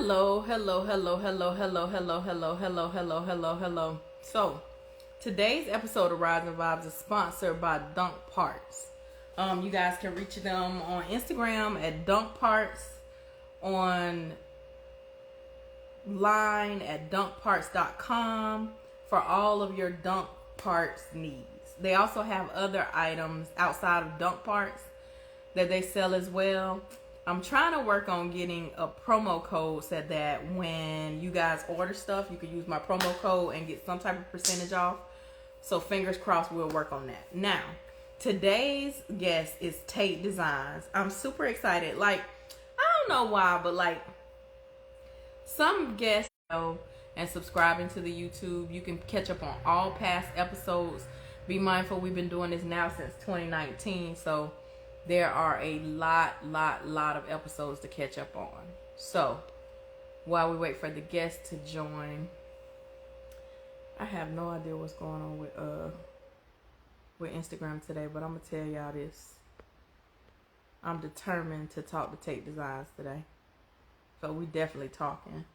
Hello, hello, hello, hello, hello, hello, hello, hello, hello, hello, hello. So, today's episode of Rydes N Vybes is sponsored by Donk Parts. You guys can reach them on Instagram at Donk Parts, on line at donkparts.com for all of your Donk Parts needs. They also have other items outside of Donk Parts that they sell as well. I'm trying to work on getting a promo code so that when you guys order stuff, you can use my promo code and get some type of percentage off. So fingers crossed, we'll work on that. Now, today's guest is Tate Designs. I'm super excited. Like, I don't know why, but like some guests and subscribing to the YouTube, you can catch up on all past episodes. Be mindful, we've been doing this now since 2019, so there are a lot of episodes to catch up on. So, while we wait for the guests to join, I have no idea what's going on with Instagram today, but I'm gonna tell y'all this. I'm determined to talk to Tate Designs today. So we definitely talking.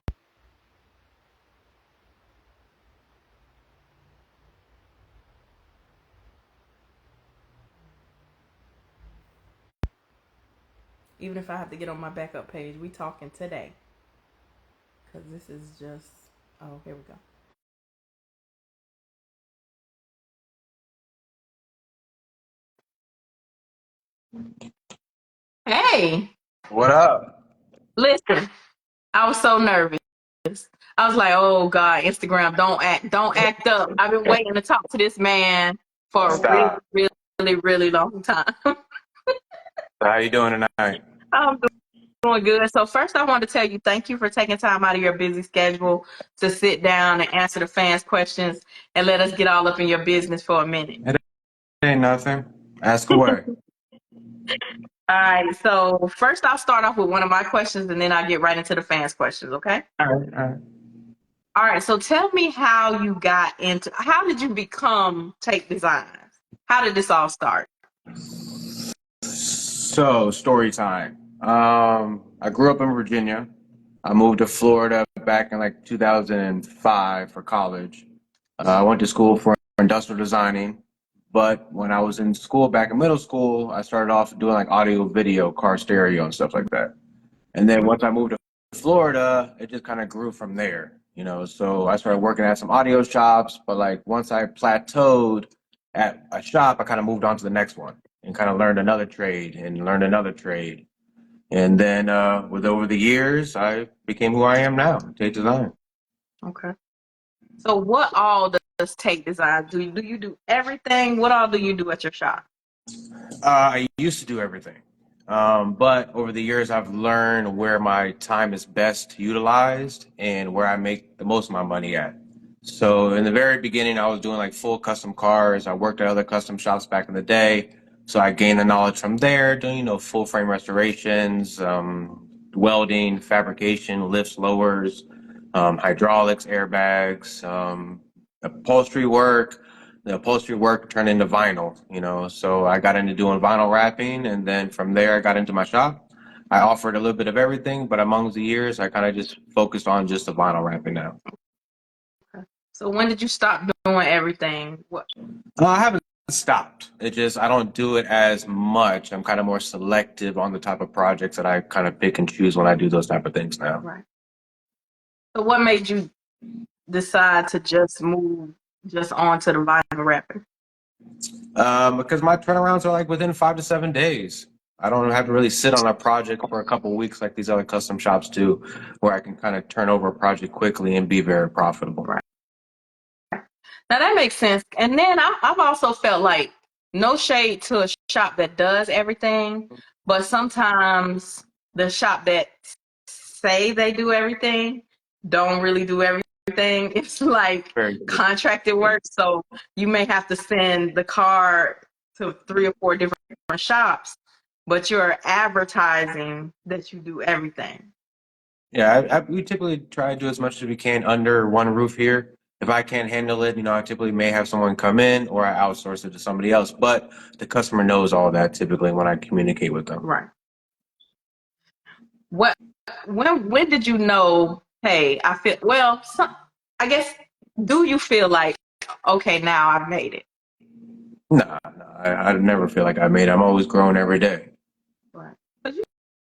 Even if I have to get on my backup page, we talking today. Cause this is just, oh, here we go. Hey, What up? listen, I was so nervous. I was like, oh God, Instagram, don't act up. I've been waiting to talk to this man for a Stop. really long time. How you doing tonight? I'm doing good. So first I want to tell you thank you for taking time out of your busy schedule to sit down and answer the fans' questions and let us get all up in your business for a minute. It ain't nothing. Ask away. All right, so first I'll start off with one of my questions and then I'll get right into the fans' questions, okay? All right, all right. All right, so tell me how how did you become Tate Designs? How did this all start? So, story time. I grew up in Virginia. I moved to Florida back in like 2005 for college. I went to school for industrial designing, but when I was in school back in middle school, I started off doing like audio, video, car stereo, and stuff like that. And then once I moved to Florida, it just kind of grew from there, you know. So I started working at some audio shops, but like once I plateaued at a shop, I kind of moved on to the next one and kind of learned another trade and learned another trade. And then with over the years, I became who I am now, Tate Design. Okay. So what all does Tate Design do? Do you do everything? What all do you do at your shop? I used to do everything. But over the years, I've learned where my time is best utilized and where I make the most of my money at. So in the very beginning, I was doing like full custom cars. I worked at other custom shops back in the day. So I gained the knowledge from there, doing, full frame restorations, welding, fabrication, lifts, lowers, hydraulics, airbags, upholstery work. The upholstery work turned into vinyl, so I got into doing vinyl wrapping, and then from there I got into my shop. I offered a little bit of everything, but among the years I kind of just focused on just the vinyl wrapping now. So when did you stop doing everything? What? I haven't stopped. It just I don't do it as much. I'm kind of more selective on the type of projects that I kind of pick and choose when I do those type of things now. Right. So what made you decide to just move just on to the vinyl wrapping? Because my turnarounds are like within 5 to 7 days. I don't have to really sit on a project for a couple of weeks like these other custom shops do, where I can kind of turn over a project quickly and be very profitable. Right. Now that makes sense. And then I've also felt like no shade to a shop that does everything, but sometimes the shop that say they do everything don't really do everything. It's like Very good. contracted work. So you may have to send the car to 3 or 4 different shops, but you're advertising that you do everything. Yeah, we typically try to do as much as we can under one roof here. If I can't handle it, I typically may have someone come in or I outsource it to somebody else. But the customer knows all that typically when I communicate with them. Right. What when did you know, hey, I feel well, I guess, do you feel like, okay, now I've made it? Nah, nah, I never feel like I made it. I'm always growing every day. Right. But you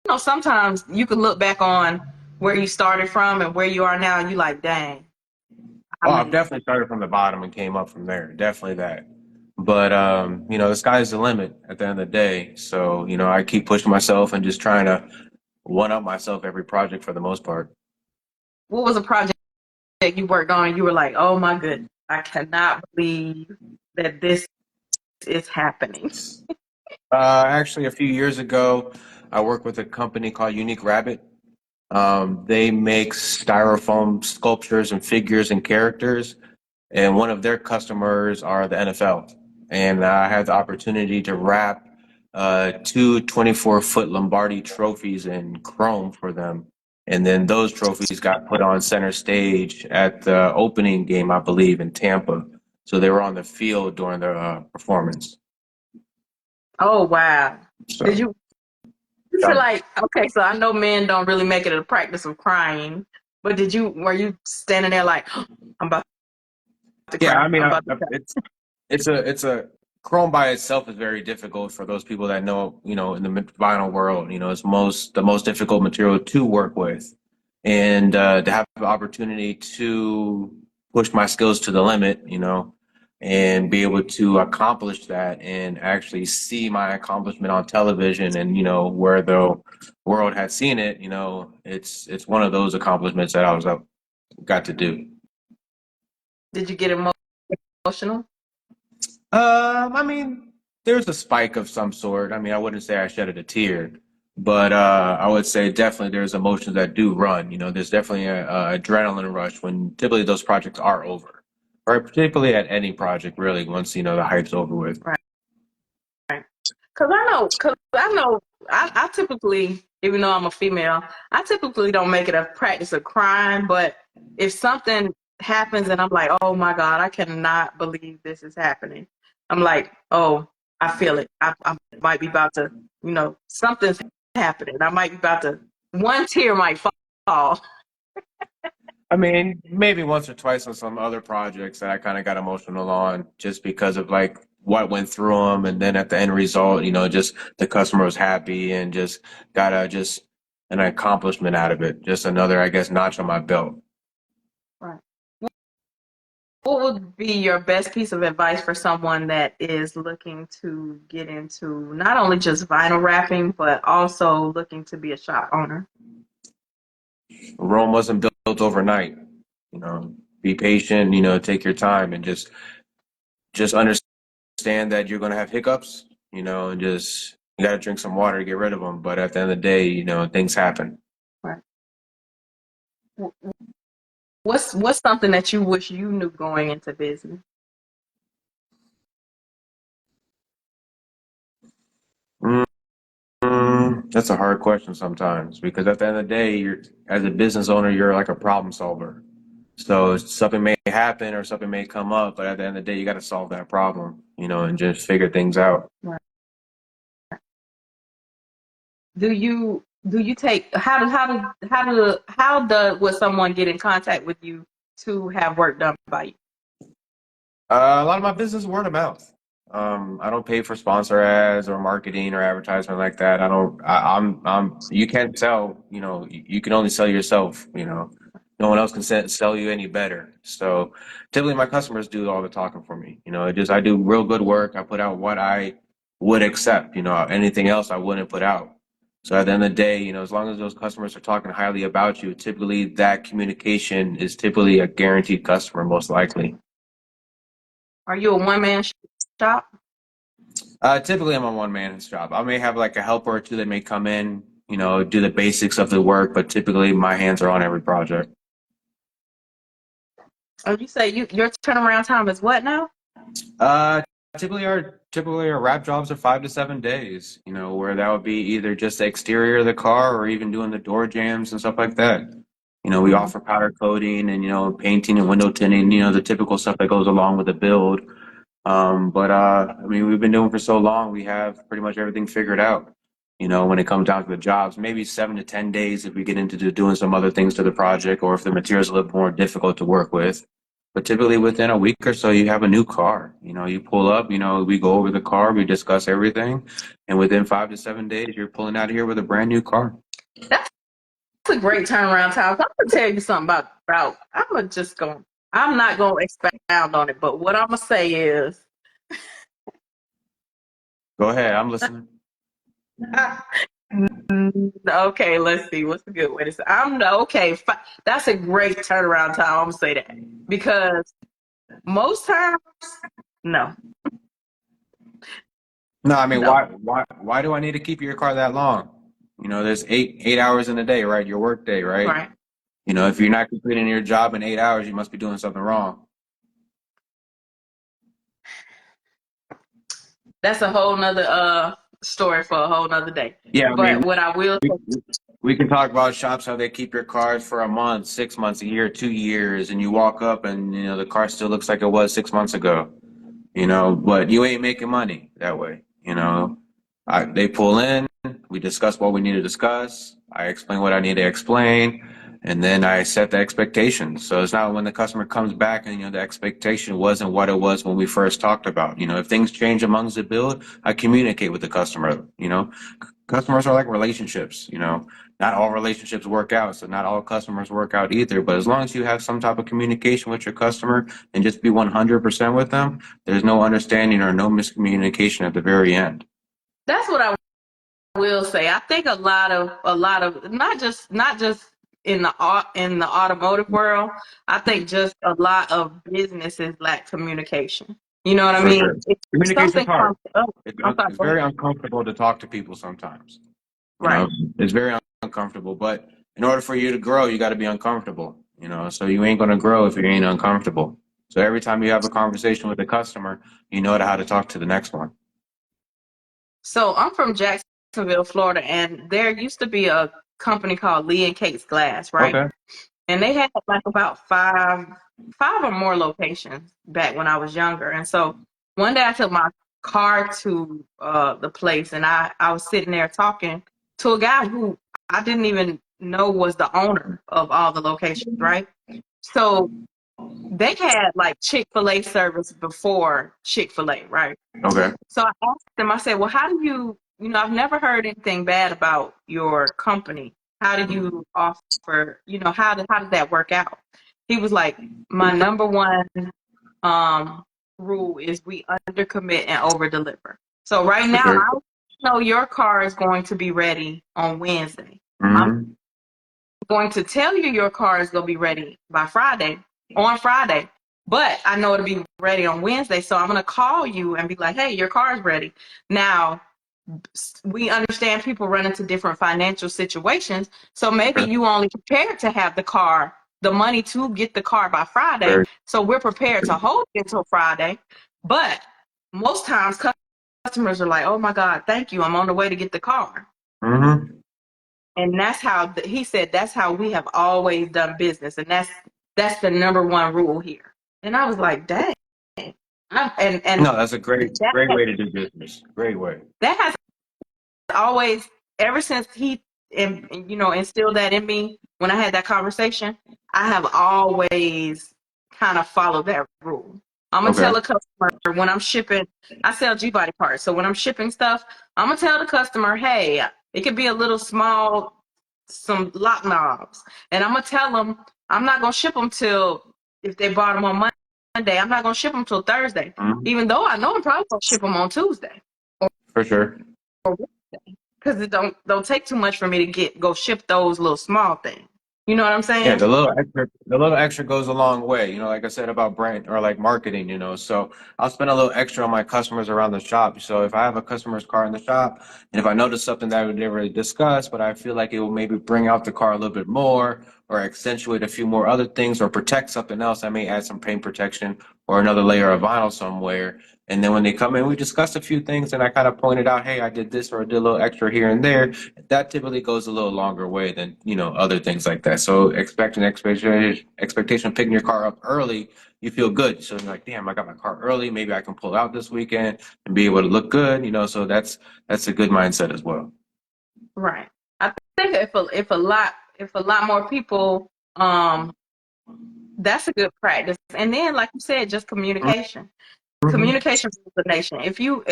know, sometimes you can look back on where you started from and where you are now, and you like, dang, I Oh, I've made it. definitely started from the bottom and came up from there. Definitely that. But the sky's the limit at the end of the day. So, I keep pushing myself and just trying to one up myself every project for the most part. What was a project that you worked on and you were like, oh my goodness, I cannot believe that this is happening? Actually, a few years ago, I worked with a company called Unique Rabbit. They make styrofoam sculptures and figures and characters, and one of their customers are the NFL. And I had the opportunity to wrap two 24-foot Lombardi trophies in chrome for them. And then those trophies got put on center stage at the opening game, I believe, in Tampa. So they were on the field during the performance. Oh wow. Did So you feel um, like, okay, so I know men don't really make it a practice of crying, but were you standing there like, I'm about to yeah, cry. I mean, I'm about to cry. it's a Chrome by itself is very difficult for those people that know, in the vinyl world. It's the most difficult material to work with, and to have the opportunity to push my skills to the limit, and be able to accomplish that and actually see my accomplishment on television, and where the world had seen it, it's one of those accomplishments that got to do. Did you get emotional? I mean, there's a spike of some sort. I mean, I wouldn't say I shedded a tear, but I would say definitely there's emotions that do run. There's definitely a adrenaline rush when typically those projects are over, or particularly at any project, really, once the hype's over with. Right. Cause I know, I typically, even though I'm a female, I typically don't make it a practice of crying. But if something happens and I'm like, oh my God, I cannot believe this is happening. I'm like, oh, I feel it. I might be about to, something's happening. I might be about to, one tear might fall. I mean, maybe once or twice on some other projects that I kind of got emotional on just because of like what went through them. And then at the end result, just the customer was happy and just got just an accomplishment out of it. Just another, I guess, notch on my belt. Right. What would be your best piece of advice for someone that is looking to get into not only just vinyl wrapping, but also looking to be a shop owner? Rome wasn't built overnight. You know, be patient, take your time and just understand that you're going to have hiccups, and just you got to drink some water to get rid of them. But at the end of the day, things happen. Right. What's something that you wish you knew going into business? That's a hard question sometimes because at the end of the day, you're as a business owner, you're like a problem solver. So something may happen or something may come up, but at the end of the day, you got to solve that problem, and just figure things out. Right. Do you take how would someone get in contact with you to have work done by you? A lot of my business is word of mouth. I don't pay for sponsor ads or marketing or advertisement like that. I don't. You can't sell. You can only sell yourself. No one else can sell you any better. So typically, my customers do all the talking for me. I do real good work. I put out what I would accept. Anything else I wouldn't put out. So at the end of the day, as long as those customers are talking highly about you, typically that communication is typically a guaranteed customer, most likely. Are you a one man shop? Typically, I'm a one man shop. I may have like a helper or two that may come in, do the basics of the work, but typically my hands are on every project. Oh, you say your turnaround time is what now? Uh, typically our wrap jobs are 5 to 7 days. Where that would be either just the exterior of the car or even doing the door jams and stuff like that. We Hmm. offer powder coating and painting and window tinting. The typical stuff that goes along with the build. But I mean, we've been doing for so long, we have pretty much everything figured out. when it comes down to the jobs, maybe 7 to 10 days if we get into doing some other things to the project, or if the material's a little more difficult to work with. But typically within a week or so, you have a new car. You pull up, we go over the car, we discuss everything, and within 5 to 7 days, you're pulling out of here with a brand new car. That's a great turnaround time. I'm gonna tell you something about. I'm not gonna expound on it, but what I'm gonna say is, Go ahead, I'm listening. okay. Let's see. What's a good way to say? Okay. That's a great turnaround time. I'm gonna say that because most times, no. No, I mean, No. why do I need to keep your car that long? There's eight hours in a day, right? Your work day, right? Right. If you're not completing your job in 8 hours, you must be doing something wrong. That's a whole nother story for a whole nother day. Yeah, I mean, But what I will we, say, we can talk about shops, how they keep your cars for a month, 6 months, a year, 2 years, and you walk up and, the car still looks like it was 6 months ago, but you ain't making money that way. They pull in, we discuss what we need to discuss. I explain what I need to explain, and then I set the expectations. So it's not when the customer comes back and, the expectation wasn't what it was when we first talked about. If things change amongst the build, I communicate with the customer. Customers are like relationships. Not all relationships work out, so not all customers work out either. But as long as you have some type of communication with your customer and just be 100% with them, there's no understanding or no miscommunication at the very end. that's what I will say. I think a lot of not just in the automotive world. I think just a lot of businesses lack communication. You know what I For mean? sure. If Communication's something hard. comes up, I'm sorry, It's go ahead. very uncomfortable to talk to people sometimes. You Right. know, it's very uncomfortable. But in order for you to grow, you got to be uncomfortable. So you ain't going to grow if you ain't uncomfortable. So every time you have a conversation with a customer, you know how to talk to the next one. So I'm from Jacksonville, Florida, and there used to be a company called Lee and Kate's Glass, right? Okay. And they had like about five or more locations back when I was younger. And so one day I took my car to the place, and I was sitting there talking to a guy who I didn't even know was the owner of all the locations, right? So they had like Chick-fil-A service before Chick-fil-A, right? Okay. So I asked him, I said, well, how do I've never heard anything bad about your company. How do you offer, how did that work out? He was like, my number one rule is we undercommit and overdeliver. So right For now, sure. I know your car is going to be ready on Wednesday. I'm Mm-hmm. going to tell you your car is going to be ready on Friday, but I know it'll be ready on Wednesday. So I'm going to call you and be like, hey, your car is ready. Now, we understand people run into different financial situations. So maybe Okay. you only prepared to have the money to get the car by Friday. Very So we're prepared to hold it until Friday. But most times customers are like, oh my God, thank you. I'm on the way to get the car. Mm-hmm. And that's how he said that's how we have always done business, and that's the number one rule here. And I was like, dang. And No, that's a that great way to do business. Great way. that has always, ever since he instilled that in me when I had that conversation, I have always kind of followed that rule. I'm gonna Okay. tell a customer when I'm shipping. I sell G body parts, so when I'm shipping stuff, I'm gonna tell the customer, hey, it could be a little small, some lock knobs, and I'm gonna tell them I'm not gonna ship them till, if they bought them on Monday, I'm not gonna ship them till Thursday, Mm-hmm. even though I know I'm probably gonna ship them on Tuesday For sure. or Wednesday, because it don't take too much for me to go ship those little small things. You know what I'm Yeah, saying? the little extra goes a long way. Like I said about brand or like marketing, so I'll spend a little extra on my customers around the shop. So if I have a customer's car in the shop, and if I notice something that we didn't really discuss, but I feel like it will maybe bring out the car a little bit more or accentuate a few more other things or protect something else, I may add some paint protection or another layer of vinyl somewhere. And then when they come in, we discuss a few things and I kind of pointed out, hey, I did this or I did a little extra here and there. That typically goes a little longer way than other things like that. So expectation of picking your car up early, you feel good. So you're like, damn, I got my car early. Maybe I can pull out this weekend and be able to look good. So that's a good mindset as well. Right. I think if a lot more people, that's a good practice. And then, like you said, just communication. Mhm. Communication rules the nation. If you,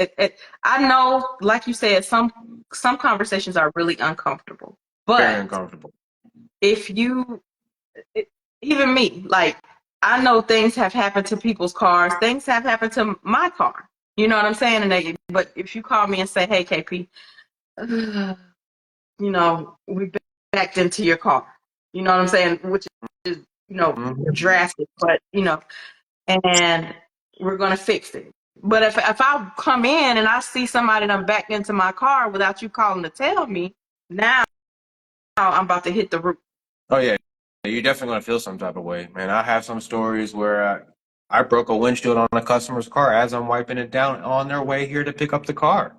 I know, like you said, some conversations are really uncomfortable. Very But uncomfortable. if you, it, even me, like I know things have happened to people's cars. Things have happened to my car. You know what I'm saying? But if you call me and say, "Hey, KP, we backed into your car," you know what I'm saying? Which is, Mhm. drastic, but and we're gonna fix it. But if I come in and I see somebody done backed into my car without you calling to tell me, now I'm about to hit the roof. Oh yeah, you're definitely gonna feel some type of way, man. I have some stories where I broke a windshield on a customer's car as I'm wiping it down on their way here to pick up the car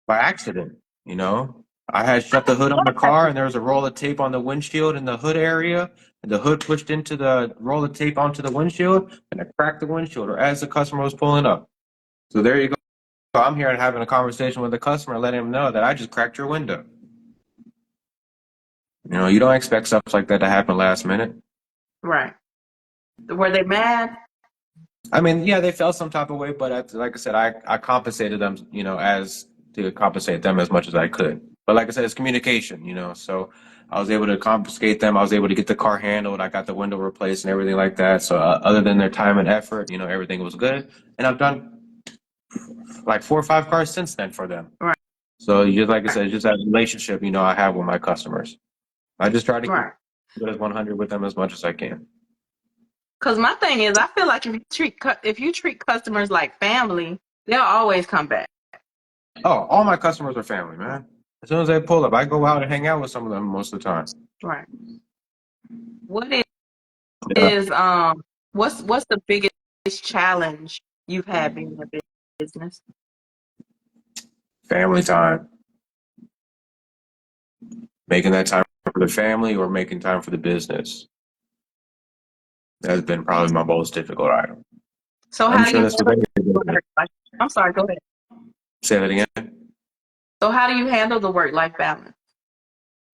by accident. You know, I had shut the hood on the car, and there was a roll of tape on the windshield in the hood area, and the hood pushed into the roll of tape onto the windshield, and I cracked the windshield or as the customer was pulling up. So there you go. I'm here and having a conversation with the customer, letting him know that I just cracked your window. You know, you don't expect stuff like that to happen last minute. Right. Were they mad? I mean, yeah, they felt some type of way, but like I said, I compensated them, as to compensate them as much as I could. But like I said, it's communication, so I was able to compensate them. I was able to get the car handled. I got the window replaced and everything like that. So other than their time and effort, everything was good. And I've done like 4 or 5 cars since then for them. Right. So just like I said, it's just that relationship, I have with my customers. I just try to keep Right. it as 100 with them as much as I can. Because my thing is, I feel like if you treat customers like family, they'll always come back. Oh, all my customers are family, man. As soon as they pull up, I go out and hang out with some of them most of the time. Right. What Yeah. is what's the biggest challenge you've had being in business? Family time. Making that time for the family or making time for the business. That's been probably my most difficult item. So I'm how do sure you that's the handle the biggest. work life? I'm sorry, go ahead. Say that again. So how do you handle the work life balance?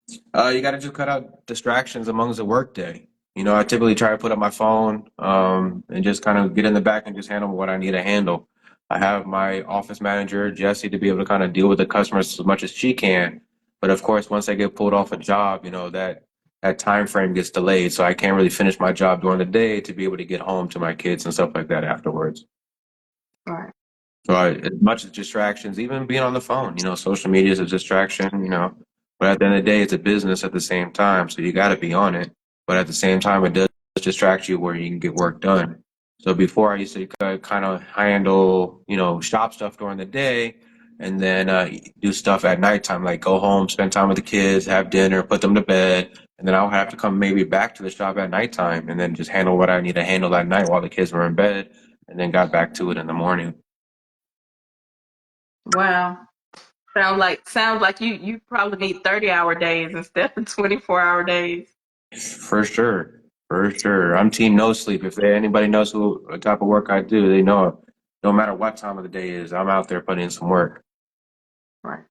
You got to just cut out distractions amongst the workday. I typically try to put up my phone, and just kind of get in the back and just handle what I need to handle. I have my office manager, Jessie, to be able to kind of deal with the customers as much as she can. But of course, once I get pulled off a job, that time frame gets delayed, so I can't really finish my job during the day to be able to get home to my kids and stuff like that afterwards. Right. So as much as distractions, even being on the phone, social media is a distraction, but at the end of the day, it's a business at the same time. So you got to be on it. But at the same time, it does distract you where you can get work done. So before I used to kind of handle, shop stuff during the day and then do stuff at nighttime, like go home, spend time with the kids, have dinner, put them to bed. And then I would have to come maybe back to the shop at nighttime and then just handle what I need to handle that night while the kids were in bed and then got back to it in the morning. Wow. Sounds like you probably need 30-hour days instead of 24-hour days. For sure. For sure. I'm team no sleep. If anybody knows what type of work I do, they know it. No matter what time of the day is, I'm out there putting in some work. Right.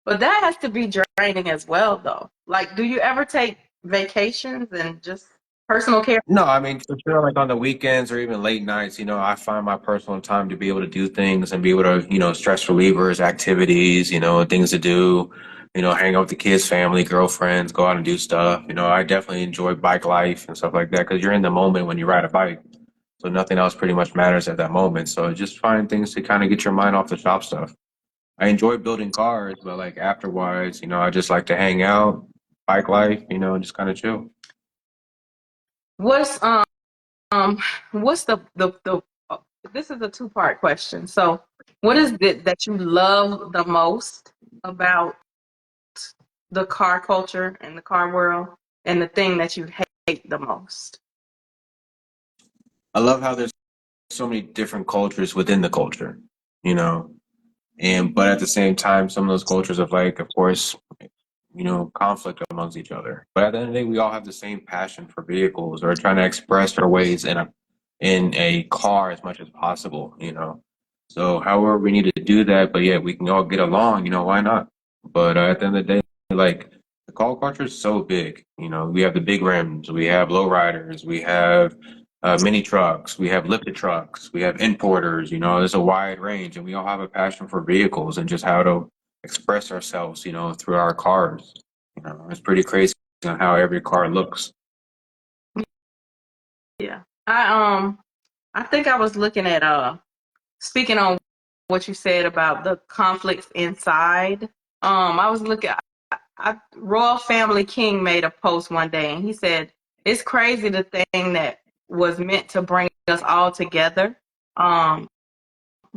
But that has to be draining as well, though. Like, do you ever take vacations and just personal care? No, I mean, for sure, like on the weekends or even late nights, I find my personal time to be able to do things and be able to, stress relievers, activities, things to do, hang out with the kids, family, girlfriends, go out and do stuff. I definitely enjoy bike life and stuff like that because you're in the moment when you ride a bike. So nothing else pretty much matters at that moment. So just find things to kind of get your mind off the shop stuff. I enjoy building cars, but like afterwards, I just like to hang out, bike life, just kind of chill. What's um what's the this is a two-part question. So, what is it that you love the most about the car culture and the car world, and the thing that you hate the most? I love how there's so many different cultures within the culture, you know, and but at the same time, some of those cultures have like, of course, conflict amongst each other. But at the end of the day, we all have the same passion for vehicles or trying to express our ways in a car as much as possible. So however we need to do that, but yeah, we can all get along, why not? But at the end of the day, like the call culture is so big. We have the big rims, we have lowriders, we have mini trucks, we have lifted trucks, we have importers, there's a wide range and we all have a passion for vehicles and just how to express ourselves, through our cars. It's pretty crazy on how every car looks. Yeah. I think I was looking at speaking on what you said about the conflicts inside. I was looking. Royal Family King made a post one day, and he said it's crazy the thing that was meant to bring us all together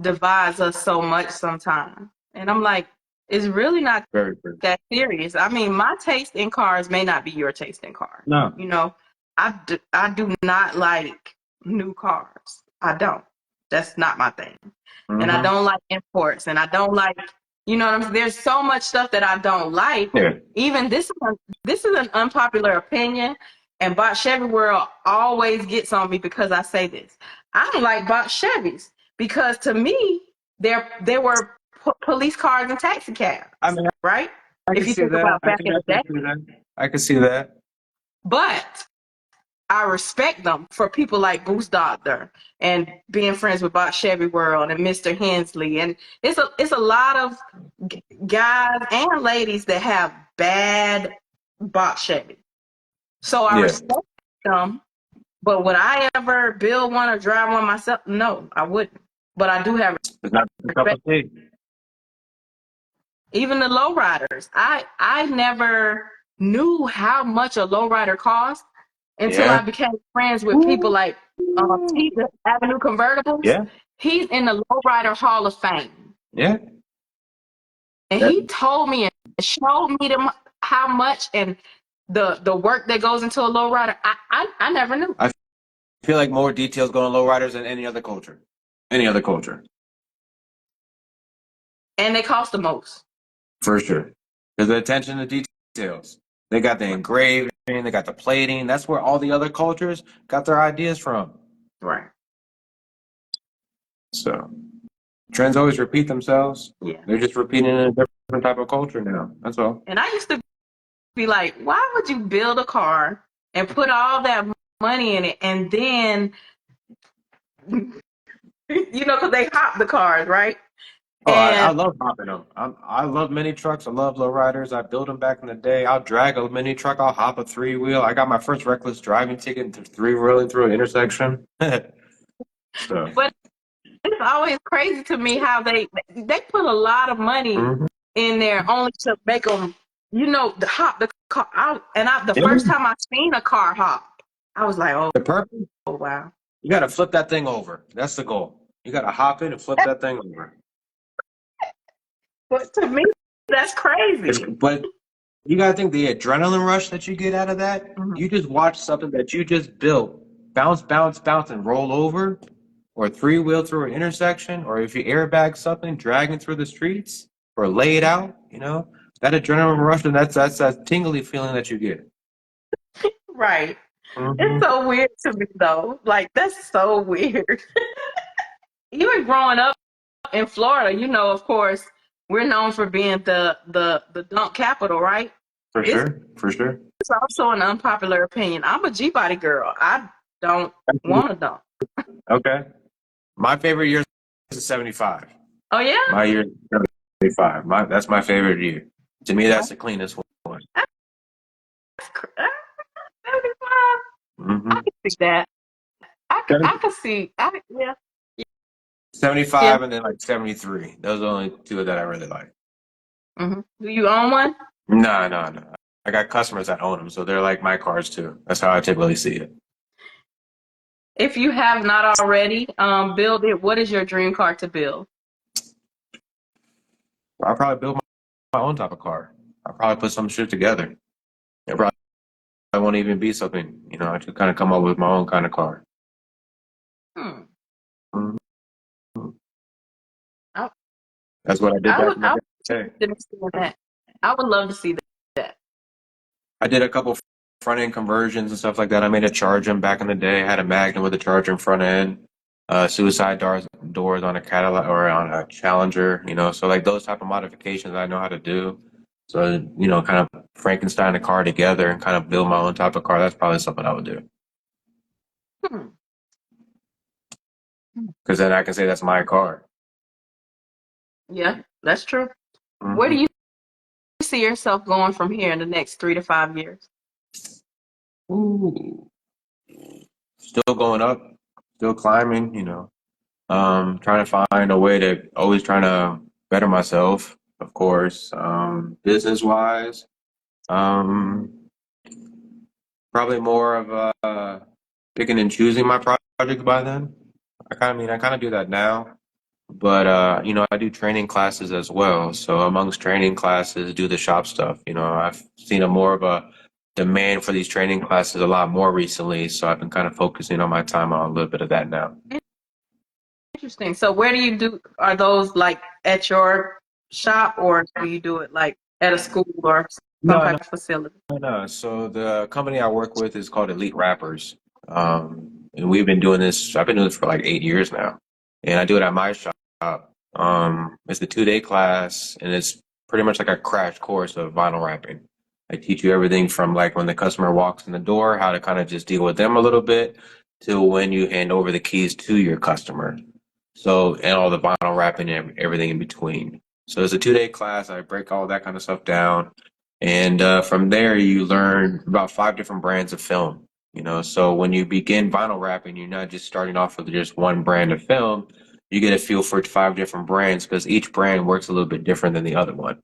divides us so much sometimes. And I'm like, it's really not Very true. that serious. I mean, my taste in cars may not be your taste in cars. No. I do not like new cars. I don't. That's not my thing. And I don't like imports, and I don't like, what I'm saying? There's so much stuff that I don't like. Yeah. Even this is an unpopular opinion, and Bot Chevy World always gets on me because I say this. I don't like Bot Chevys because to me, they were police cars and taxi cabs. I mean, right? I If can you see think that. about back in the day. I can see that. But I respect them for people like Boost Doctor and being friends with Bot Chevy World and Mr. Hensley. And it's a lot of guys and ladies that have bad Bot Chevy. So I respect them. But would I ever build one or drive one myself? No, I wouldn't. But I do have respect. Even the lowriders. I never knew how much a lowrider cost until I became friends with people like Tate Avenue Convertibles. Yeah. He's in the Lowrider Hall of Fame. Yeah. And he told me and showed me them how much and the work that goes into a lowrider. I never knew. I feel like more details go on lowriders than any other culture. Any other culture. And they cost the most. For sure. There's the attention to details. They got the engraving, they got the plating. That's where all the other cultures got their ideas from. Right. So trends always repeat themselves. Yeah. They're just repeating in a different type of culture now. That's all. And I used to be like, why would you build a car and put all that money in it and then, because they hop the cars, right? Oh, I love hopping them. I love mini trucks. I love lowriders. I built them back in the day. I'll drag a mini truck. I'll hop a three-wheel. I got my first reckless driving ticket to three-wheeling through an intersection. So. But it's always crazy to me how they put a lot of money in there only to make them, to hop the car. First time I seen a car hop, I was like, oh, the purpose? Oh, wow. You got to flip that thing over. That's the goal. You got to hop in and flip that thing over. But to me, that's crazy. But you got to think the adrenaline rush that you get out of that. You just watch something that you just built bounce, bounce, bounce, and roll over, or three-wheel through an intersection, or if you airbag something, dragging through the streets, or lay it out, that adrenaline rush, and that's that tingly feeling that you get. Right. It's so weird to me, though. Like, that's so weird. Even growing up in Florida, of course, we're known for being the dunk capital, right? For sure. It's also an unpopular opinion. I'm a G-body girl. I don't want a dunk. Okay. My favorite year is 75. Oh, yeah? My year is 75. That's my favorite year. To me, that's the cleanest one. 75? I can see that. I can see. Yeah. 75 and then like 73. Those are the only two that I really like. Do you own one? No. I got customers that own them, so they're like my cars too. That's how I typically see it. If you have not already, build it. What is your dream car to build? I'll probably build my own type of car. I'll probably put some shit together. It probably won't even be something, I just kind of come up with my own kind of car. That's what I did back in the day. I would love to see that. I did a couple front-end conversions and stuff like that. I made a Charger back in the day. I had a Magnum with a Charger in front end. Suicide doors on a Cadillac or on a Challenger, so like those type of modifications I know how to do. So, kind of Frankenstein a car together and kind of build my own type of car. That's probably something I would do. Hmm. Because then I can say that's my car. Yeah, that's true. Where do Hmm. you see yourself going from here in the next 3 to 5 years? Ooh, still going up, still climbing, trying to find a way to always trying to better myself, of course. Business wise, um, probably more of picking and choosing my projects by then. I kind of do that now, but I do training classes as well. So amongst training classes, do the shop stuff. I've seen a more of a demand for these training classes a lot more recently, so I've been kind of focusing on my time on a little bit of that now. Interesting. So where do you do, are those like at your shop or do you do it like at a school or some No, type no, of facility? no. So the company I work with is called Elite Rappers, and we've been doing this. I've been doing this for like 8 years now, and I do it at my shop. It's a 2-day class, and it's pretty much like a crash course of vinyl wrapping. I teach you everything from like when the customer walks in the door, how to kind of just deal with them a little bit, to when you hand over the keys to your customer. So, and all the vinyl wrapping and everything in between. So it's a 2-day class. I break all that kind of stuff down. And from there, you learn about 5 different brands of film. So when you begin vinyl wrapping, you're not just starting off with just one brand of film. You get a feel for 5 different brands because each brand works a little bit different than the other one.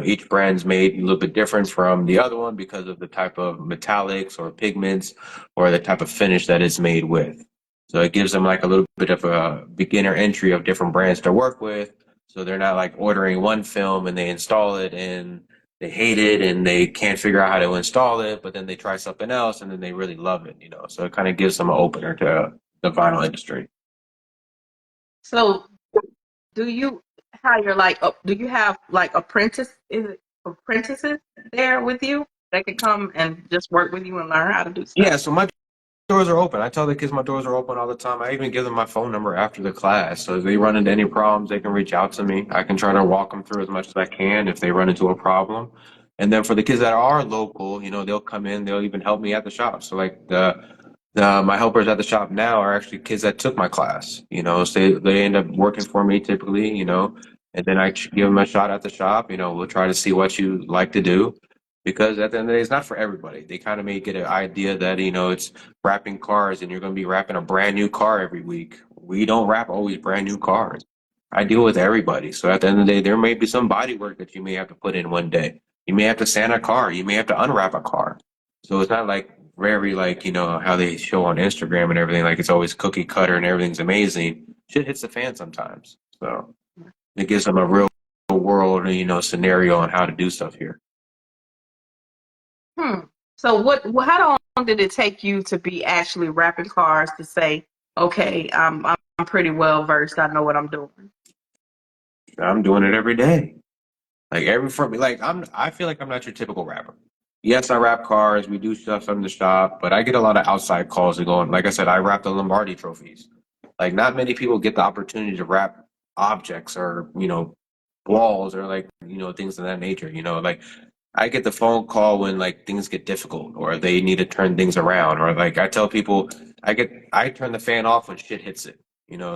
Each brand's made a little bit different from the other one because of the type of metallics or pigments or the type of finish that it's made with. So it gives them like a little bit of a beginner entry of different brands to work with. So they're not like ordering one film and they install it and they hate it and they can't figure out how to install it, but then they try something else and then they really love it. So it kind of gives them an opener to the vinyl industry. So do you hire like, do you have like apprentices there with you that can come and just work with you and learn how to do stuff? Yeah, so my doors are open. I tell the kids my doors are open all the time. I even give them my phone number after the class. So if they run into any problems, they can reach out to me. I can try to walk them through as much as I can if they run into a problem. And then for the kids that are local, they'll come in, they'll even help me at the shop. So like my helpers at the shop now are actually kids that took my class. So they end up working for me typically, and then give them a shot at the shop. We'll try to see what you like to do because at the end of the day, it's not for everybody. They kind of may get an idea that, it's wrapping cars and you're going to be wrapping a brand new car every week. We don't wrap always brand new cars. I deal with everybody. So at the end of the day, there may be some body work that you may have to put in one day. You may have to sand a car. You may have to unwrap a car. So it's not like very like, how they show on Instagram and everything. Like it's always cookie cutter and everything's amazing. Shit hits the fan sometimes. So it gives them a real world, scenario on how to do stuff here. Hmm. So how long did it take you to be actually wrapping cars to say, okay, I'm pretty well versed. I know what I'm doing. I'm doing it every day. Like every for me, like I feel like I'm not your typical rapper. Yes, I rap cars, we do stuff from the shop, but I get a lot of outside calls to go on. Like I said, I rap the Lombardi trophies. Like not many people get the opportunity to rap objects or, walls or like, things of that nature. Like I get the phone call when like things get difficult or they need to turn things around or like I tell people I turn the fan off when shit hits it.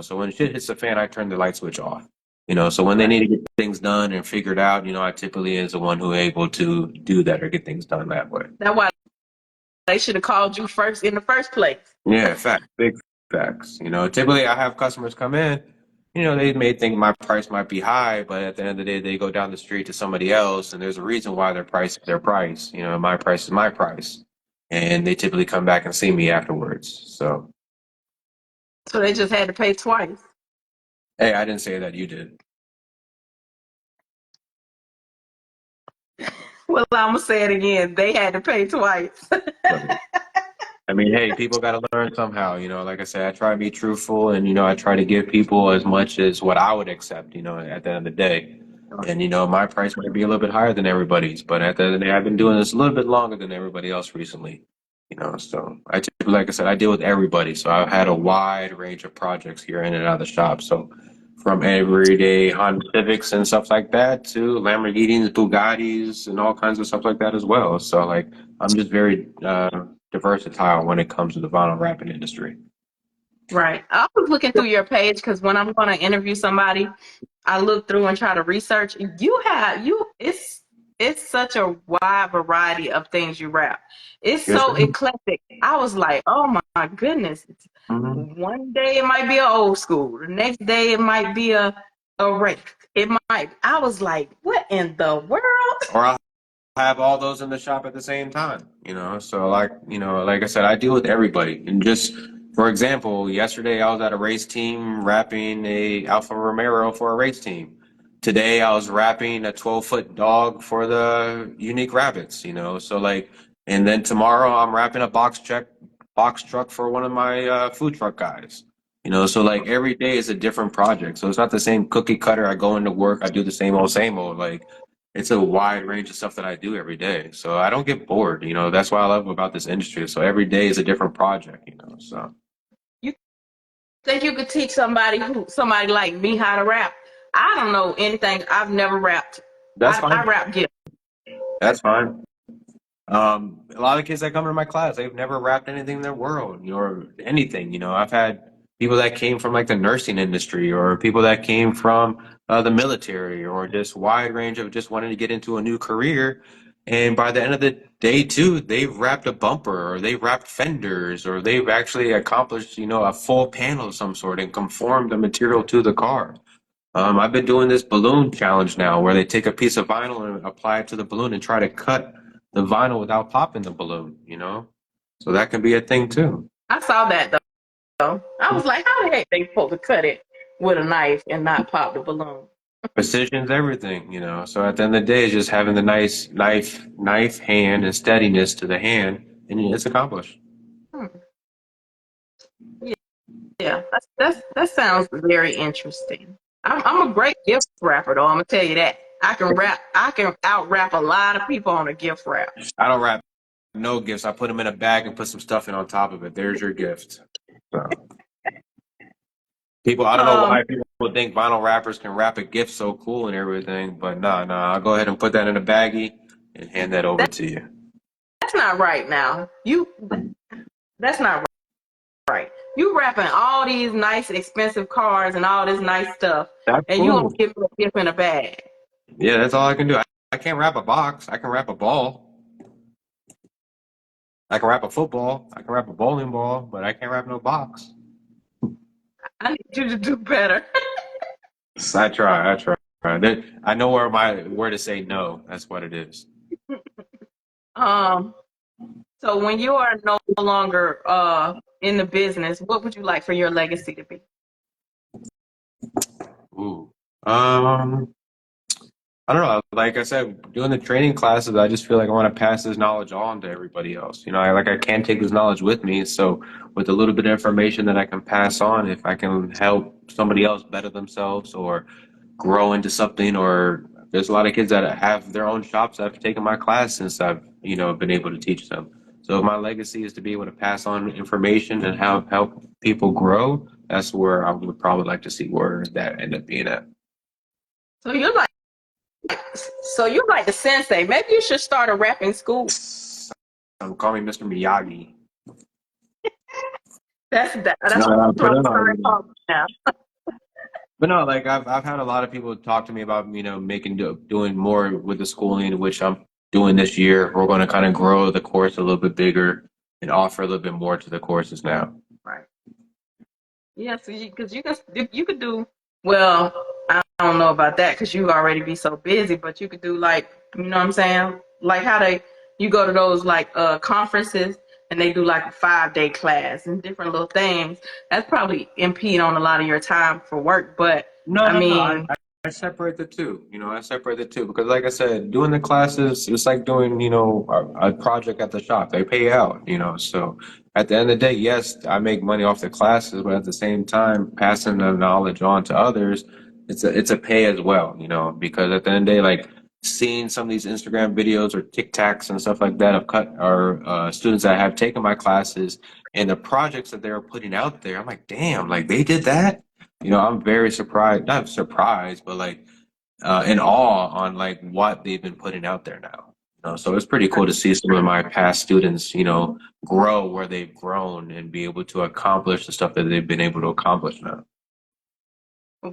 So when shit hits the fan, I turn the light switch off. So when they need Right. to get things done and figured out, I typically is the one who able to do that or get things done that way. That's why they should have called you first in the first place. Yeah, facts, big facts. Typically I have customers come in, they may think my price might be high, but at the end of the day, they go down the street to somebody else, and there's a reason why their price is their price. My price is my price, and they typically come back and see me afterwards. So, So they just had to pay twice. hey, I didn't say that, you did. Well, I'm gonna say it again. They had to pay twice. But, I mean, hey, people got to learn somehow. Like I said, I try to be truthful, and I try to give people as much as what I would accept, at the end of the day. And my price might be a little bit higher than everybody's, but at the end of the day, I've been doing this a little bit longer than everybody else recently. So I typically, like I said, I deal with everybody. So I've had a wide range of projects here in and out of the shop. So from everyday Honda Civics and stuff like that to Lamborghinis, Bugattis, and all kinds of stuff like that as well. So like I'm just very versatile when it comes to the vinyl wrapping industry. Right. I was looking through your page because when I'm going to interview somebody, I look through and try to research. It's such a wide variety of things you rap. It's Yes, so ma'am. eclectic. I was like, oh my goodness. Mhm. One day it might be an old school. The next day it might be a race. It might. I was like, what in the world? Or I'll have all those in the shop at the same time, So like, like I said, I deal with everybody. And just for example, yesterday I was at a race team wrapping a Alfa Romero for a race team. Today I was wrapping a 12-foot dog for the Unique Rabbits, So like, and then tomorrow I'm wrapping a box truck for one of my food truck guys. So like every day is a different project. So it's not the same cookie cutter. I go into work, I do the same old. Like it's a wide range of stuff that I do every day. So I don't get bored, That's what I love about this industry. So every day is a different project, So You think you could teach somebody like me how to rap? I don't know anything. I've never rapped. that's I fine. rap gift. That's fine. A lot of kids that come to my class, they've never rapped anything in their world, or anything. I've had people that came from like the nursing industry, or people that came from the military, or just wide range of just wanting to get into a new career. And by the end of the day, too, they've wrapped a bumper, or they've wrapped fenders, or they've actually accomplished, a full panel of some sort and conformed the material to the car. I've been doing this balloon challenge now where they take a piece of vinyl and apply it to the balloon and try to cut the vinyl without popping the balloon. So that can be a thing too. I saw that though. I was like, how the heck they supposed to cut it with a knife and not pop the balloon? Precision's everything. So at the end of the day, it's just having the nice knife hand and steadiness to the hand, and it's accomplished. Hmm. Yeah, that sounds very interesting. I'm a great gift wrapper though. I'm gonna tell you that. I can rap. I can out rap a lot of people on a gift wrap. I don't wrap no gifts. I put them in a bag and put some stuff in on top of it. There's your gift. So. People, I don't know Um, why people think vinyl rappers can rap a gift so cool and everything, but nah, I'll go ahead and put that in a baggie and hand that over that, to you. that's not right now. That's not right. You rapping all these nice, expensive cars and all this nice stuff, That's and you gonna cool. give me a gift in a bag. Yeah, that's all I can do. I can't wrap a box. I can wrap a ball. I can wrap a football. I can wrap a bowling ball, but I can't wrap no box. I need you to do better. I try. I try. I know where to say no. That's what it is. um, so when you are no longer in the business, what would you like for your legacy to be? Ooh. I don't know. Like I said, doing the training classes, I just feel like I want to pass this knowledge on to everybody else. I can't take this knowledge with me. So with a little bit of information that I can pass on, if I can help somebody else better themselves or grow into something, or there's a lot of kids that have their own shops that have taken my class since I've, been able to teach them. So if my legacy is to be able to pass on information and help people grow, that's where I would probably like to see where that end up being at. So you're like, so you're like the sensei. Maybe you should start a rapping school. Call me Mr. Miyagi. That's No, what but I'm no, starting to now. but no, like I've had a lot of people talk to me about doing more with the schooling, which I'm doing this year. We're going to kind of grow the course a little bit bigger and offer a little bit more to the courses now. Right. Yeah, so because you could do well. I don't know about that because you already be so busy, but you could do like you know what I'm saying, like how they you go to those like conferences and they do like a 5 day class and different little things. That's probably impede on a lot of your time for work, but No, I no, no. mean, I separate the two. I separate the two because, like I said, doing the classes, it's like doing, a project at the shop. They pay out. So at the end of the day, yes, I make money off the classes, but at the same time, passing the knowledge on to others, it's a pay as well. Because at the end of the day, like seeing some of these Instagram videos or TikToks and stuff like that of cut or students that have taken my classes and the projects that they're putting out there. I'm like, damn, like they did that. I'm very surprised, not surprised, but like in awe on like what they've been putting out there now. So it's pretty cool to see some of my past students, grow where they've grown and be able to accomplish the stuff that they've been able to accomplish now.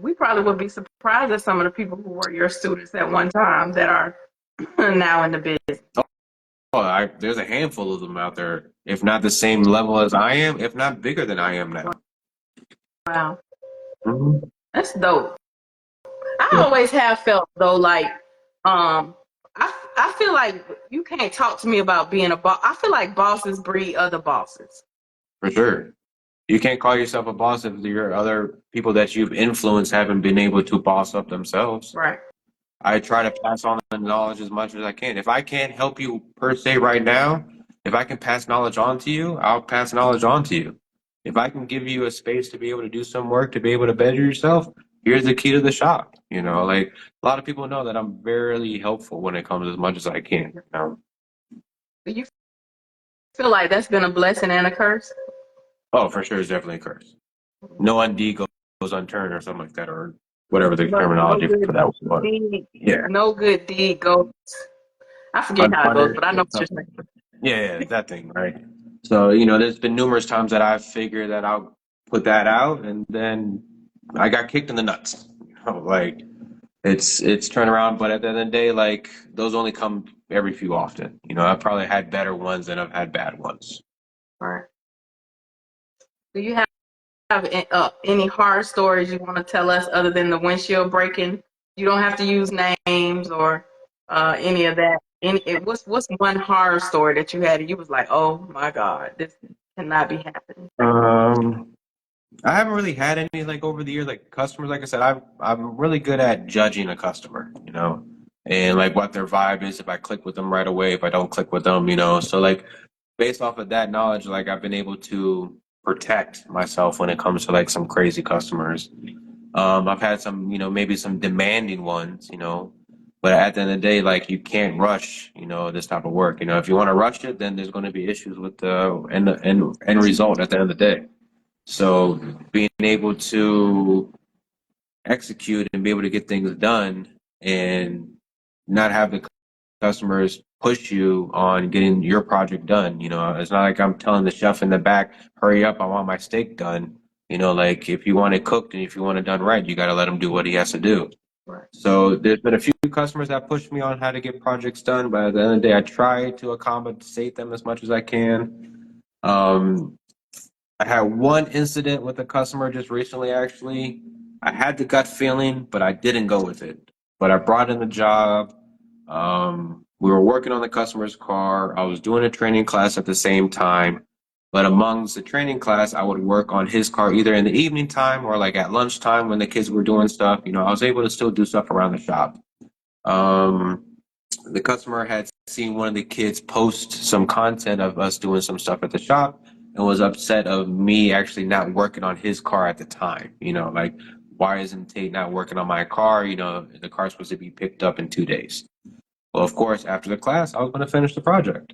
We probably would be surprised at some of the people who were your students at one time that are now in the business. Oh, there's a handful of them out there, if not the same level as I am, if not bigger than I am now. Wow, Mhm. that's dope. I Yeah, always have felt though like I feel like you can't talk to me about being a boss. I feel like bosses breed other bosses. for sure. You can't call yourself a boss if your other people that you've influenced haven't been able to boss up themselves. Right. I try to pass on the knowledge as much as I can. If I can't help you per se right now, if I can pass knowledge on to you, I'll pass knowledge on to you. If I can give you a space to be able to do some work, to be able to better yourself, here's the key to the shop. Like a lot of people know that I'm very helpful when it comes as much as I can. Do you feel like that's been a blessing and a curse? Oh, for sure, it's definitely a curse. No undie goes unturned or something like that, or whatever the But no terminology for good that was. deed, Yeah. no good deed goes. I forget how it goes, but Unpunished I know or what you're something. saying. Yeah, that thing, right? So, there's been numerous times that I've figured that I'll put that out and then I got kicked in the nuts. Like it's turned around, but at the end of the day, like those only come every few often. I've probably had better ones than I've had bad ones. All right. Do you have any horror stories you want to tell us other than the windshield breaking? You don't have to use names or any of that. What's one horror story that you had and you was like, oh my God, this cannot be happening. Um, I haven't really had any like over the years, like customers. Like I said, I'm really good at judging a customer, and like what their vibe is. If I click with them right away, if I don't click with them, So like based off of that knowledge, like I've been able to protect myself when it comes to like some crazy customers. I've had some, maybe some demanding ones, but at the end of the day, like you can't rush, this type of work. If you want to rush it, then there's going to be issues with the end result at the end of the day. So being able to execute and be able to get things done and not have the customers push you on getting your project done. It's not like I'm telling the chef in the back, hurry up, I want my steak done. Like if you want it cooked and if you want it done right, you got to let him do what he has to do. Right. So there's been a few customers that pushed me on how to get projects done, but at the end of the day, I try to accommodate them as much as I can. Um, I had one incident with a customer just recently, actually. I had the gut feeling, but I didn't go with it. But I brought in the job. We were working on the customer's car. I was doing a training class at the same time. But amongst the training class, I would work on his car either in the evening time or like at lunchtime when the kids were doing stuff. I was able to still do stuff around the shop. Um, the customer had seen one of the kids post some content of us doing some stuff at the shop and was upset of me actually not working on his car at the time. Like, why isn't Tate not working on my car? The car's supposed to be picked up in 2 days. Well, of course, after the class, I was going to finish the project.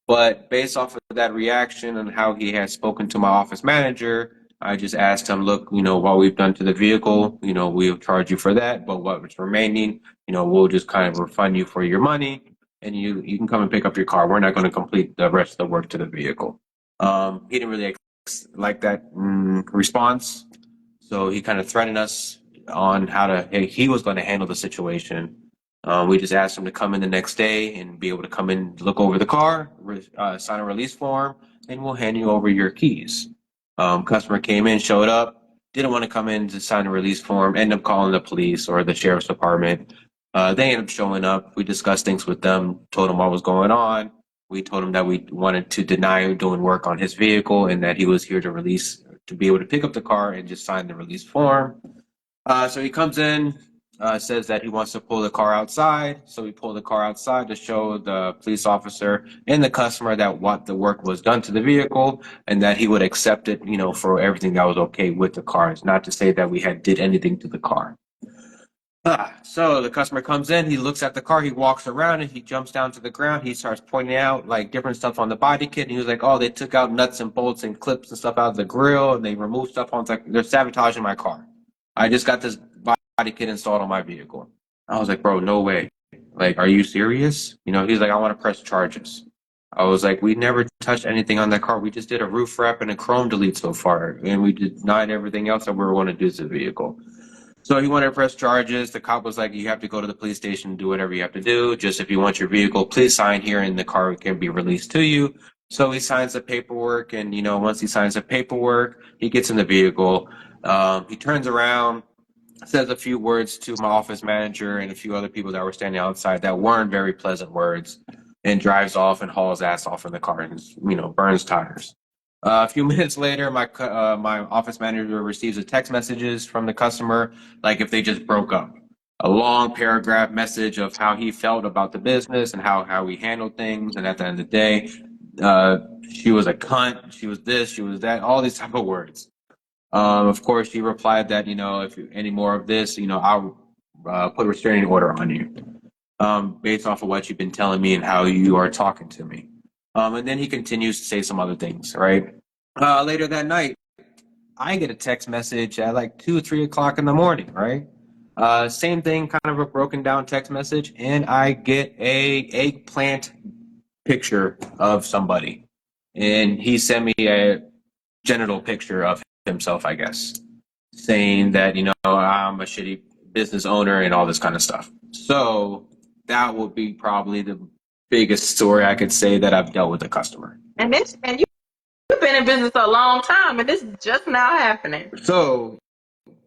But based off of that reaction and how he had spoken to my office manager, I just asked him, look, what we've done to the vehicle, we'll charge you for that, but what's remaining, we'll just kind of refund you for your money and you can come and pick up your car. We're not going to complete the rest of the work to the vehicle. He didn't really like that response. So he kind of threatened us on hey, he was going to handle the situation. We just asked him to come in the next day and be able to come in, look over the car, sign a release form, and we'll hand you over your keys. Customer came in, showed up, didn't want to come in to sign a release form, ended up calling the police or the sheriff's department. They ended up showing up. We discussed things with them, told them what was going on. We told him that we wanted to deny him doing work on his vehicle and that he was here to be able to pick up the car and just sign the release form. So he comes in, says that he wants to pull the car outside. So we pull the car outside to show the police officer and the customer that what the work was done to the vehicle and that he would accept it, for everything that was okay with the car. It's not to say that we had did anything to the car. So the customer comes in, he looks at the car, he walks around, and he jumps down to the ground. He starts pointing out like different stuff on the body kit. And he was like, "Oh, they took out nuts and bolts and clips and stuff out of the grill, and they removed stuff on. Like they're sabotaging my car. I just got this body kit installed on my vehicle." I was like, "Bro, no way. Like, are you serious?" He's like, "I want to press charges." I was like, "We never touched anything on that car. We just did a roof wrap and a chrome delete so far, and we denied everything else that we were going to do to the vehicle." So he wanted to press charges. The cop was like, "You have to go to the police station and do whatever you have to do. Just if you want your vehicle, please sign here and the car can be released to you." So he signs the paperwork. And, once he signs the paperwork, he gets in the vehicle. He turns around, says a few words to my office manager and a few other people that were standing outside that weren't very pleasant words, and drives off and hauls ass off in the car and, burns tires. A few minutes later, my office manager receives a text messages from the customer, like if they just broke up. A long paragraph message of how he felt about the business and how we handled things. And at the end of the day, she was a cunt, she was this, she was that, all these type of words. Of course, she replied that, if any more of this, I'll put a restraining order on you, based off of what you've been telling me and how you are talking to me. And then he continues to say some other things, right? Later that night, I get a text message at like 2 or 3 o'clock in the morning, right? Same thing, kind of a broken down text message, and I get a eggplant picture of somebody. And he sent me a genital picture of himself, I guess, saying that, I'm a shitty business owner and all this kind of stuff. So that would be probably the biggest story I could say that I've dealt with a customer. And you've been in business a long time, and this is just now happening. So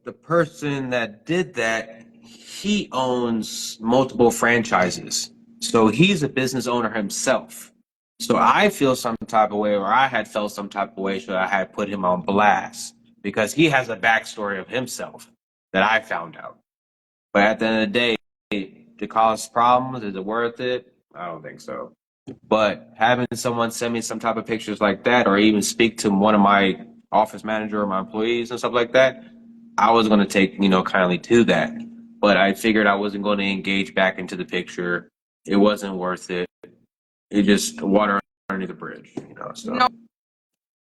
the person that did that, he owns multiple franchises. So he's a business owner himself. So I feel some type of way, or I had felt some type of way, so I had put him on blast because he has a backstory of himself that I found out. But at the end of the day, to cause problems, is it worth it? I don't think so. But having someone send me some type of pictures like that, or even speak to one of my office manager or my employees and stuff like that, I was going to take, kindly to that. But I figured I wasn't going to engage back into the picture. It wasn't worth it. It just water under the bridge, so.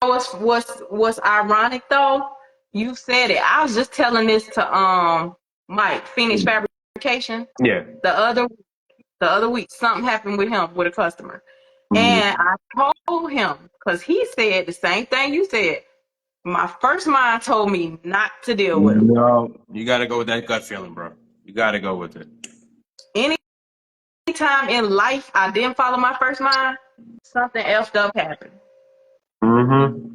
What's ironic though? You said it. I was just telling this to Mike, Phoenix Fabrication. Yeah. The other week, something happened with him with a customer. And I told him, because he said the same thing you said. My first mind told me not to deal with him. No, you got to go with that gut feeling, bro. You got to go with it. Anytime in life I didn't follow my first mind, something effed up happened. Mm-hmm.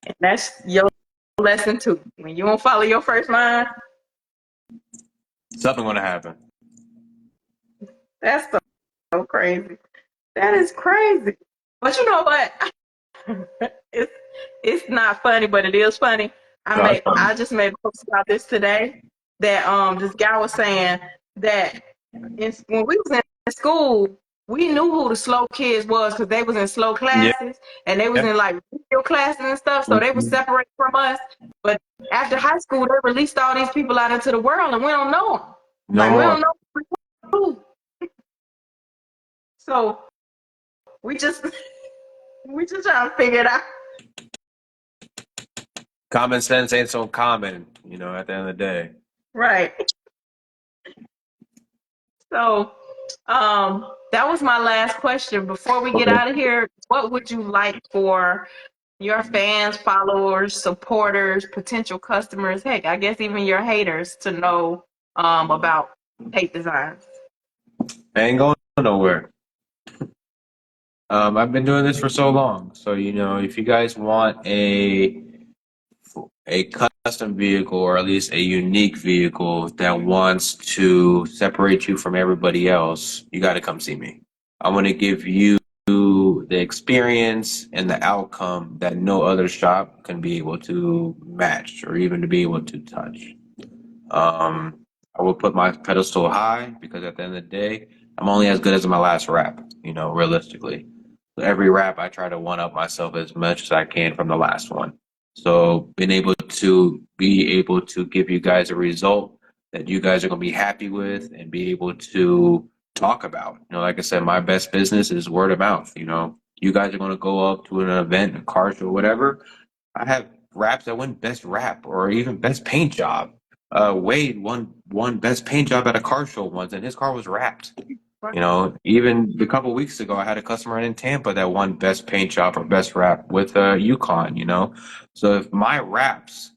And that's your lesson too. When you don't follow your first mind, Something going to happen. that's so crazy. That is crazy. But you know what? it's not funny, but it is funny. I just made a post about this today that this guy was saying that when we was in school, we knew who the slow kids was because they was in slow classes and they was in like video classes and stuff, so they were separated from us. But after high school, they released all these people out into the world, and we don't know them. No We more. don't know who. So we just trying to figure it out. Common sense ain't so common, at the end of the day. Right. So, that was my last question. Before we get out of here, what would you like for your fans, followers, supporters, potential customers, heck, I guess even your haters to know about Tate Designs? I ain't going nowhere. I've been doing this for so long. So, if you guys want a custom vehicle, or at least a unique vehicle that wants to separate you from everybody else, you got to come see me. I want to give you the experience and the outcome that no other shop can be able to match or even to be able to touch. I will put my pedestal high because at the end of the day, I'm only as good as my last rap, realistically. So every rap, I try to one up myself as much as I can from the last one. So being able to give you guys a result that you guys are going to be happy with and be able to talk about. Like I said, my best business is word of mouth. You guys are going to go up to an event, a car show, whatever. I have raps that win best rap or even best paint job. Wade won best paint job at a car show once, and his car was wrapped. Even a couple weeks ago, I had a customer in Tampa that won best paint job or best rap with Yukon. So if my raps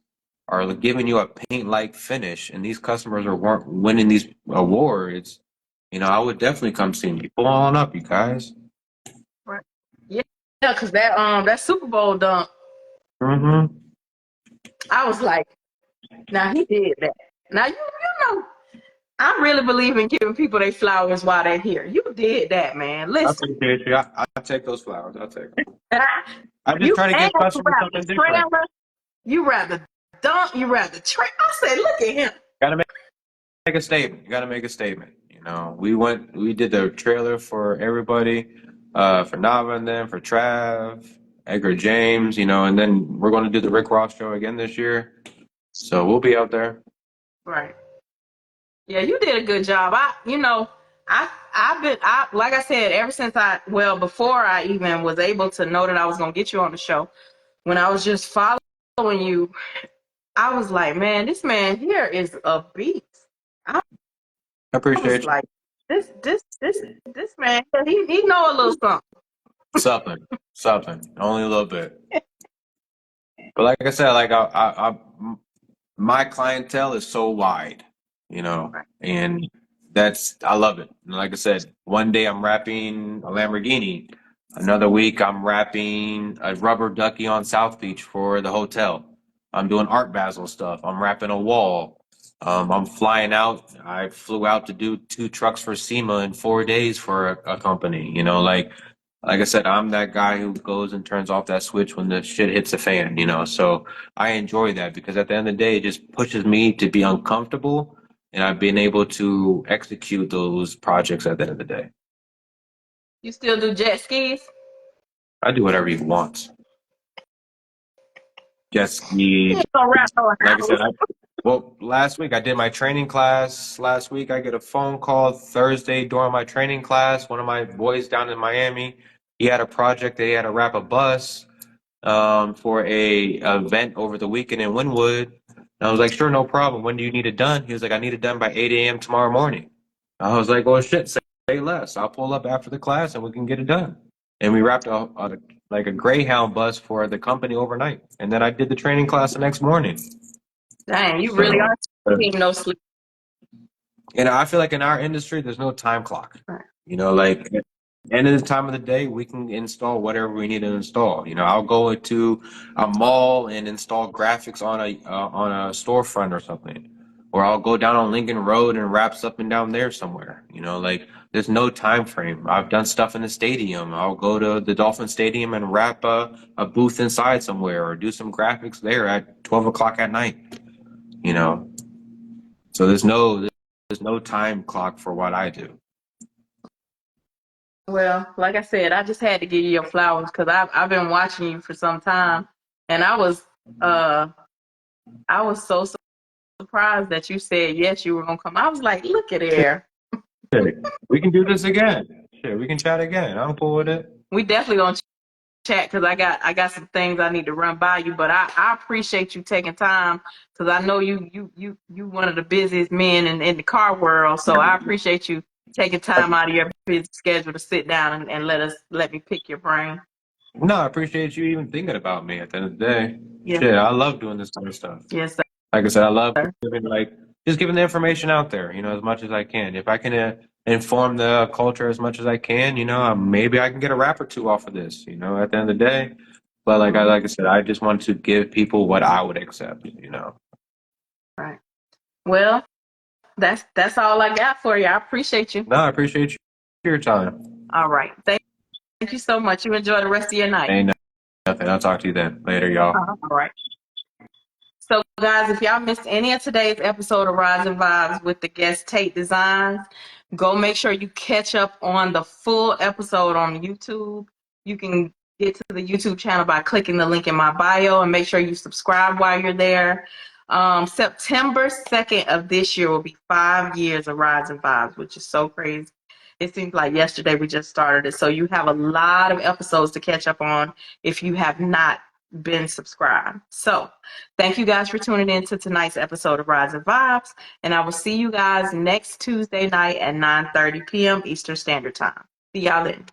are giving you a paint-like finish, and these customers weren't winning these awards, I would definitely come see me. Pull on up, you guys. Right. Yeah, because that Super Bowl dunk, Mm-hmm. I was like, now he did that. Now you know, I really believe in giving people their flowers while they're here. You did that, man. I Listen, appreciate you. I'll take those flowers. I'll take them. I just you try to and give you customers rather something different. trailer, you rather dunk, you rather trail. I said, look at him. Gotta make a statement. You gotta make a statement. We did the trailer for everybody, for Nava and then for Trav, Edgar James, and then we're gonna do the Rick Ross show again this year. So we'll be out there. Right. Yeah, you did a good job. Like I said, ever since before I even was able to know that I was gonna get you on the show, when I was just following you, I was like, man, this man here is a beast. I I was appreciate you. like, this man, he know a little something. Something, only a little bit. But like I said, like my clientele is so wide, Right. and I love it. And like I said, one day I'm rapping a Lamborghini, another week I'm rapping a rubber ducky on South Beach for the hotel. I'm doing Art Basel stuff. I'm rapping a wall. I'm flying out. I flew out to do 2 trucks for SEMA in 4 days for a company. Like I said, I'm that guy who goes and turns off that switch when the shit hits the fan. So I enjoy that because at the end of the day, it just pushes me to be uncomfortable, and I've been able to execute those projects at the end of the day. You still do jet skis? I do whatever you want. Jet You ski, ain't gonna rap no like I said, house. well, last week I did my training class. Last week I get a phone call Thursday during my training class. One of my boys down in Miami, he had a project that he had to wrap a bus for a event over the weekend in Wynwood. And I was like, sure, no problem. When do you need it done? He was like, I need it done by 8 a.m. tomorrow morning. I was like, well, shit, say less. I'll pull up after the class and we can get it done. And we wrapped like a Greyhound bus for the company overnight. And then I did the training class the next morning. Dang, you really So, are getting no sleep. and I feel like in our industry, there's no time clock. Right. Like end of the time of the day, we can install whatever we need to install. I'll go into a mall and install graphics on a storefront or something, or I'll go down on Lincoln Road and wrap something down there somewhere. Like there's no time frame. I've done stuff in the stadium. I'll go to the Dolphin Stadium and wrap a booth inside somewhere, or do some graphics there at 12 o'clock at night. You know, so there's no time clock for what I do. Well, like I said, I just had to give you your flowers because I've been watching you for some time, and uh I was so surprised that you said yes, you were gonna come. I was like, look at there. Shit, we can do this again. Shit, we can chat again. I'm cool with it. We definitely gonna chat because I got some things I need to run by you. But I appreciate you taking time because I know you one of the busiest men in the car world. So I appreciate you taking time out of your busy schedule to sit down and let me pick your brain. No, I appreciate you even thinking about me at the end of the day. Yeah. Shit, I love doing this kind of stuff. Yes, Like I said, I love sir. just giving the information out there, as much as I can. If I can inform the culture as much as I can, maybe I can get a rap or two off of this, at the end of the day. But like I said, I just want to give people what I would accept. Right. Well, that's all I got for you. I appreciate you. No, I appreciate your time. All right. Thank you so much. You enjoy the rest of your night. Ain't nothing. I'll talk to you then. Later, y'all. All right. So, guys, if y'all missed any of today's episode of Rydes N Vybes with the guest Tate Designs, go make sure you catch up on the full episode on YouTube. You can get to the YouTube channel by clicking the link in my bio and make sure you subscribe while you're there. September 2nd of this year will be 5 years of Rydes N Vybes, which is so crazy. It seems like yesterday we just started it. So you have a lot of episodes to catch up on if you have not been subscribed. So thank you guys for tuning in to tonight's episode of Rydes N Vybes. And I will see you guys next Tuesday night at 9:30 p.m. Eastern Standard Time. See y'all then.